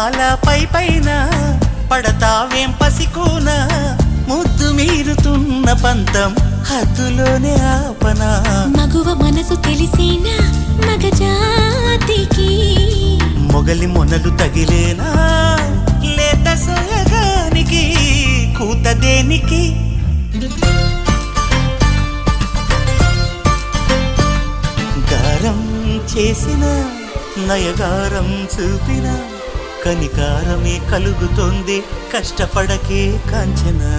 అలా పై పైన పడతావేం పసికోనా ముద్దు మీరుతున్న పంతం హద్దులోనే ఆపనా మగువ మనసు తెలిసేనా మగజాతికి మొగలి మొనలు తగిలేనా లేత సోయగానికి కూత దేనికి గారం చేసిన నయగారం చూపిన కనికారమే కలుగుతోంది కష్టపడకే కాంచనా